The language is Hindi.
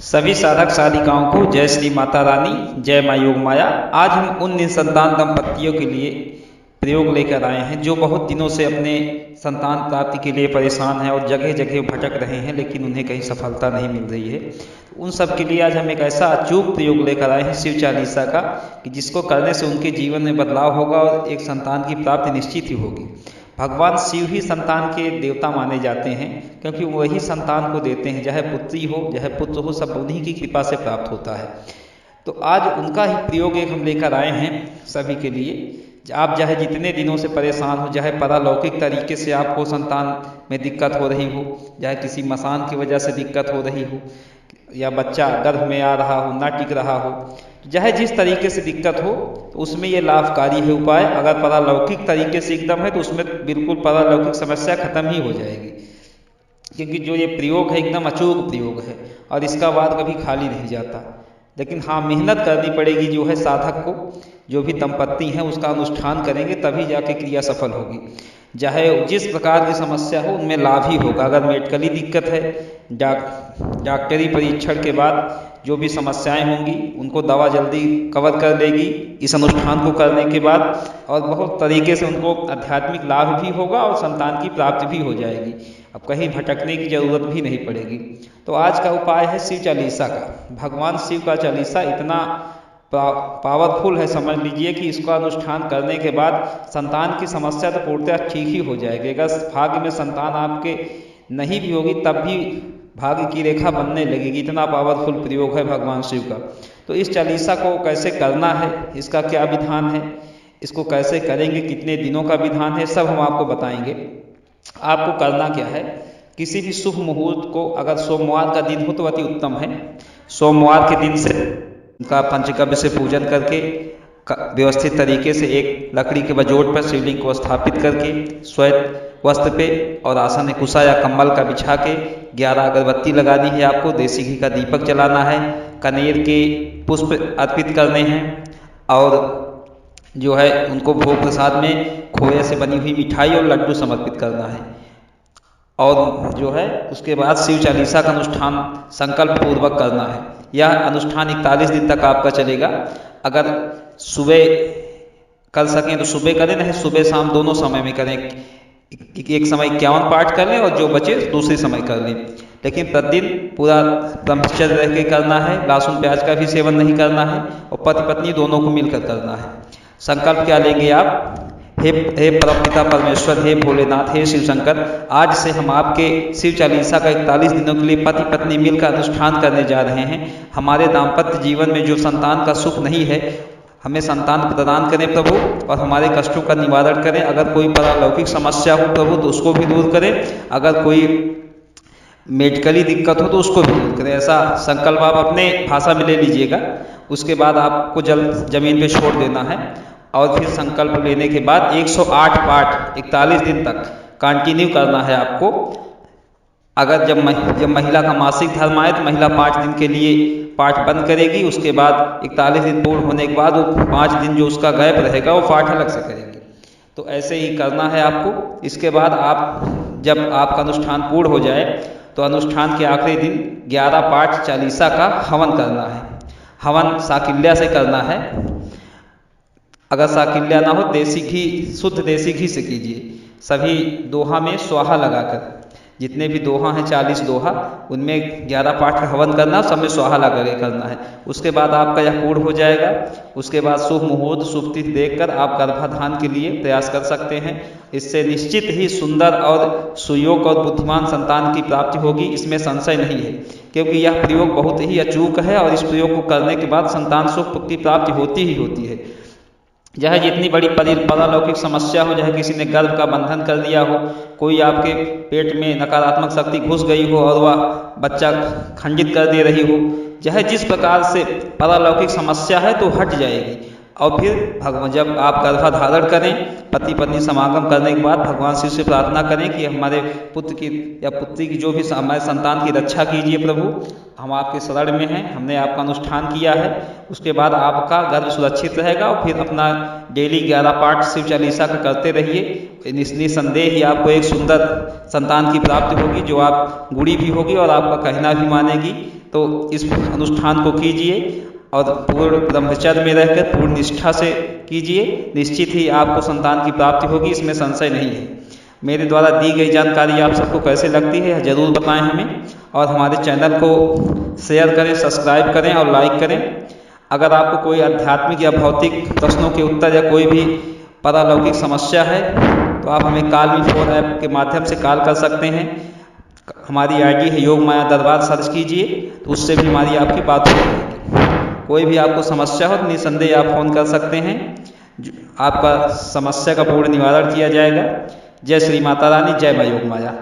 सभी साधक साधिकाओं को जय श्री माता रानी, जय माँ योग माया। आज हम उन निसंतान दंपतियों के लिए प्रयोग लेकर आए हैं जो बहुत दिनों से अपने संतान प्राप्ति के लिए परेशान हैं और जगह जगह भटक रहे हैं, लेकिन उन्हें कहीं सफलता नहीं मिल रही है। उन सब के लिए आज हम एक ऐसा अचूक प्रयोग लेकर आए हैं शिव चालीसा का, कि जिसको करने से उनके जीवन में बदलाव होगा और एक संतान की प्राप्ति निश्चित ही होगी। भगवान शिव ही संतान के देवता माने जाते हैं, क्योंकि वही संतान को देते हैं, चाहे पुत्री हो चाहे पुत्र हो, सब उन्हीं की कृपा से प्राप्त होता है। तो आज उनका ही प्रयोग एक हम लेकर आए हैं सभी के लिए। आप चाहे जितने दिनों से परेशान हो, चाहे पारलौकिक तरीके से आपको संतान में दिक्कत हो रही हो, चाहे किसी मसान की वजह से दिक्कत हो रही हो, या बच्चा गर्भ में आ रहा हो, ना टिक रहा हो, चाहे जिस तरीके से दिक्कत हो, तो उसमें ये लाभकारी है उपाय। अगर पारलौकिक तरीके से एकदम है तो उसमें बिल्कुल पारलौकिक समस्या खत्म ही हो जाएगी, क्योंकि जो ये प्रयोग है एकदम अचूक प्रयोग है और इसका बाद कभी खाली नहीं जाता। लेकिन हाँ, मेहनत करनी पड़ेगी जो है साधक को, जो भी दंपत्ति हैं उसका अनुष्ठान करेंगे तभी जाके क्रिया सफल होगी। चाहे जिस प्रकार की समस्या हो उनमें लाभ ही होगा। अगर मेडिकली दिक्कत है, डॉक्टरी परीक्षण के बाद जो भी समस्याएं होंगी उनको दवा जल्दी कवर कर लेगी इस अनुष्ठान को करने के बाद, और बहुत तरीके से उनको आध्यात्मिक लाभ भी होगा और संतान की प्राप्ति भी हो जाएगी। अब कहीं भटकने की जरूरत भी नहीं पड़ेगी। तो आज का उपाय है शिव चालीसा का। भगवान शिव का चालीसा इतना पावरफुल है, समझ लीजिए कि इसका अनुष्ठान करने के बाद संतान की समस्या तो पूर्णतः ठीक ही हो जाएगी। अगर भाग्य में संतान आपके नहीं भी होगी तब भी भाग्य की रेखा बनने लगेगी। इतना पावरफुल प्रयोग है भगवान शिव का। तो इस चालीसा को कैसे करना है, इसका क्या विधान है, इसको कैसे करेंगे, कितने दिनों का विधान है, सब हम आपको बताएंगे। आपको करना क्या है, किसी भी शुभ मुहूर्त को, अगर सोमवार का दिन हो तो अति उत्तम है। सोमवार के दिन से उनका पंचगव्य से पूजन करके व्यवस्थित तरीके से एक लकड़ी के बजोट पर शिवलिंग को स्थापित करके श्वेत वस्त्र पे और आसन कुशा या कंबल का बिछा के 11 अगरबत्ती लगानी है आपको। देसी घी का दीपक जलाना है, कनेर के पुष्प अर्पित करने हैं और जो है उनको भोग प्रसाद में खोए से बनी हुई मिठाई और लड्डू समर्पित करना है। और जो है उसके बाद शिव चालीसा का अनुष्ठान संकल्प पूर्वक करना है। यह अनुष्ठान 41 दिन तक आपका चलेगा। अगर सुबह कर सकें तो सुबह करें, नहीं सुबह शाम दोनों समय में करें। एक समय 51 पाठ कर लें और जो बचे दूसरे समय कर लें, लेकिन प्रतिदिन पूरा ब्रह्मचर्य रह के करना है। लहसुन प्याज का भी सेवन नहीं करना है और पति पत्नी दोनों को मिलकर करना है। संकल्प क्या लेंगे आप, हे परमपिता परमेश्वर, हे भोलेनाथ, हे शिव शंकर, आज से हम आपके शिव चालीसा का 41 दिनों के लिए पति पत्नी मिलकर अनुष्ठान करने जा रहे हैं। हमारे दाम्पत्य जीवन में जो संतान का सुख नहीं है, हमें संतान प्रदान करें प्रभु, और हमारे कष्टों का निवारण करें। अगर कोई पारलौकिक समस्या हो प्रभु तो उसको भी दूर करें, अगर कोई मेडिकली दिक्कत हो तो उसको भी दूर करें। ऐसा संकल्प आप अपने भाषा में ले लीजिएगा। उसके बाद आपको जमीन पे छोड़ देना है और फिर संकल्प लेने के बाद 108 पाठ 41 दिन तक कंटिन्यू करना है आपको। अगर जब महिला का मासिक धर्म आए तो महिला 5 दिन के लिए पाठ बंद करेगी। उसके बाद 41 दिन पूर्ण होने के बाद वो 5 दिन जो उसका गैप रहेगा वो पाठ अलग से करेंगे। तो ऐसे ही करना है आपको। इसके बाद आप जब आपका अनुष्ठान पूर्ण हो जाए तो अनुष्ठान के आखिरी दिन 11 पाठ चालीसा का हवन करना है। हवन साकिल्या से करना है। अगर साकिल्या ना हो, देसी घी, शुद्ध देसी घी से कीजिए। सभी दोहा में स्वाहा लगाकर, जितने भी दोहा हैं 40 दोहा, उनमें 11 पाठ का हवन करना, सब में स्वाहा लगा के करना है। उसके बाद आपका यह पूर्ण हो जाएगा। उसके बाद शुभ मुहूर्त, शुभ तिथि देखकर आप गर्भाधान के लिए प्रयास कर सकते हैं। इससे निश्चित ही सुंदर और सुयोग और बुद्धिमान संतान की प्राप्ति होगी, इसमें संशय नहीं है, क्योंकि यह प्रयोग बहुत ही अचूक है और इस प्रयोग को करने के बाद संतान सुख की प्राप्ति होती ही होती है। चाहे जितनी बड़ी पारलौकिक समस्या हो, चाहे किसी ने गर्भ का बंधन कर दिया हो, कोई आपके पेट में नकारात्मक शक्ति घुस गई हो और वह बच्चा खंडित कर दे रही हो, चाहे जिस प्रकार से पारलौकिक समस्या है तो हट जाएगी। और फिर भगवान जब आप गर्भाधारण करें, पति पत्नी समागम करने के बाद भगवान शिव से प्रार्थना करें कि हमारे पुत्र की या पुत्री की जो भी हमारे संतान की रक्षा कीजिए प्रभु, हम आपके शरण में हैं, हमने आपका अनुष्ठान किया है। उसके बाद आपका गर्भ सुरक्षित रहेगा और फिर अपना डेली 11 पाठ शिव चालीसा का करते रहिए। निस्संदेह ही आपको एक सुंदर संतान की प्राप्ति होगी, जो आप गुड़ी भी होगी और आपका कहना भी मानेगी। तो इस अनुष्ठान को कीजिए और पूर्ण ब्रह्मचर्य में रहकर पूर्ण निष्ठा से कीजिए, निश्चित ही आपको संतान की प्राप्ति होगी, इसमें संशय नहीं है। मेरे द्वारा दी गई जानकारी आप सबको कैसे लगती है ज़रूर बताएं हमें, और हमारे चैनल को शेयर करें, सब्सक्राइब करें और लाइक करें। अगर आपको कोई आध्यात्मिक या भौतिक प्रश्नों के उत्तर या कोई भी पारलौकिक समस्या है तो आप हमें कॉल मी 4 ऐप के माध्यम से कॉल कर सकते हैं। हमारी आईडी है योग माया दरबार, सर्च कीजिए तो उससे भी हमारी आपकी बात हो जाएगी। कोई भी आपको समस्या हो तो निसंदेह आप फ़ोन कर सकते हैं, आपका समस्या का पूर्ण निवारण किया जाएगा। जय श्री माता रानी, जय मां योग माया।